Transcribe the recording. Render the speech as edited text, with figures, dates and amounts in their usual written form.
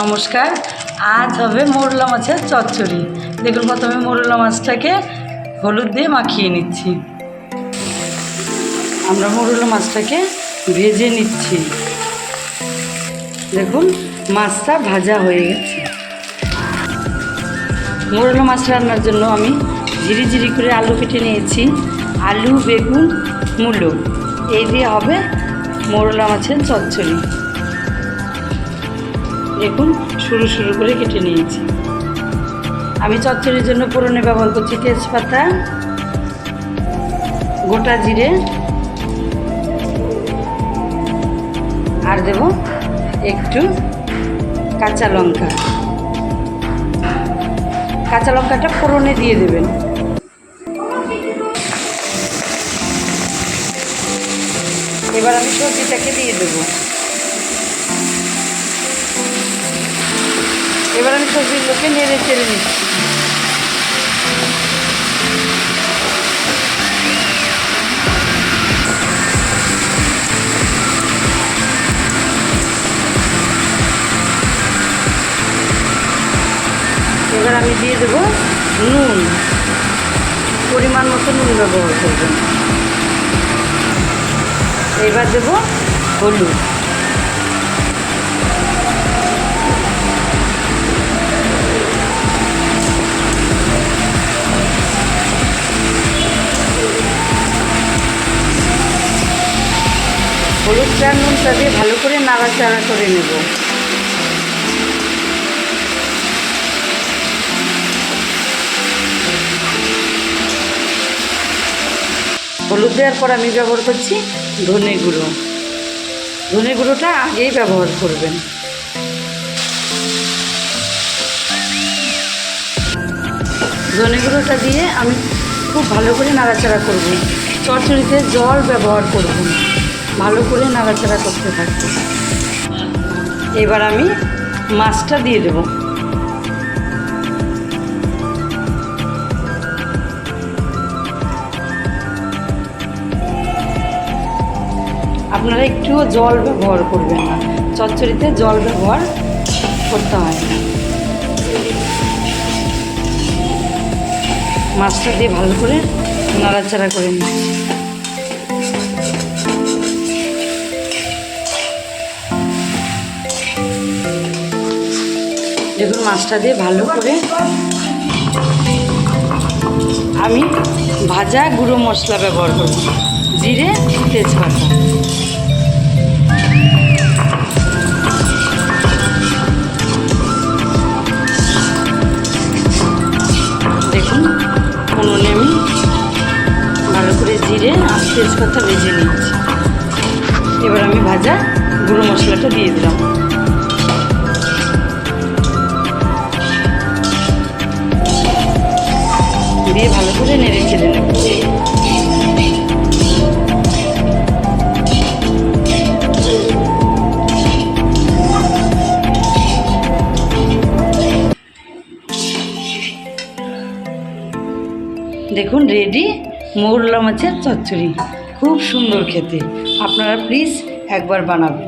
নমস্কার। আজ হবে মৌরলা মাছের চচ্চড়ি। দেখুন, প্রথমে মৌরলা মাছটাকে হলুদ দিয়ে মাখিয়ে নিচ্ছি। আমরা মৌরলা মাছটাকে ভেজে নিচ্ছি। দেখুন, মাছটা ভাজা হয়ে গেছে। মৌরলা মাছ রান্নার জন্য আমি ঝিরি করে আলু কেটে নিয়েছি। আলু, বেগুন, মূলো এই দিয়ে হবে মৌরলা মাছের চচ্চড়ি। দেখুন, সরু করে কেটে নিয়েছি। আমি চচ্চড়ির জন্য ফোড়নে ব্যবহার করছি তেজপাতা, গোটা জিরে, আর দেব একটু কাঁচা লঙ্কা। কাঁচা লঙ্কাটা ফোড়নে দিয়ে দেবেন। এবার আমি সবজিটাকে দিয়ে দেবো। এবার আমি সবজিগুলোকে নেড়ে চেড়ে নিচ্ছি। এবার আমি দিয়ে দেবো নুন, পরিমাণ মতো নুন ব্যবহার করবেন। এবার দেবো হলুদ, হলুদটা নুনটা দিয়ে ভালো করে নাড়াচাড়া করে নেব। হলুদ দেওয়ার পর আমি ব্যবহার করছি ধনে গুঁড়ো। ধনে গুঁড়োটা আগেই ব্যবহার করবেন। ধনে গুঁড়োটা দিয়ে আমি খুব ভালো করে নাড়াচাড়া করব। চচ্চড়িতে জল ব্যবহার করব না, ভালো করে নাড়াচাড়া করতে থাকবো। এবার আমি মাছটা দিয়ে দেব। আপনারা একটুও জল ব্যবহার করবেন না, চচ্চড়িতে জল ব্যবহার করতে হয় না। মাছটা দিয়ে ভালো করে নাড়াচাড়া করে নিচ্ছি। দেখুন, মাছটা দিয়ে ভালো করে আমি ভাজা গুঁড়ো মশলা ব্যবহার করব। জিরে, তেজপাতা। দেখুন, উনুনে আমি ভালো করে জিরে আর তেজপাতা ভেজে নিচ্ছি। এবার আমি ভাজা গুঁড়ো মশলাটা দিয়ে দিলাম। দিয়ে ভালো করে নেড়ে চেড়ে নেব। দেখুন, রেডি মৌরলা মাছের চচ্চড়ি। খুব সুন্দর খেতে। আপনারা প্লিজ একবার বানাবেন।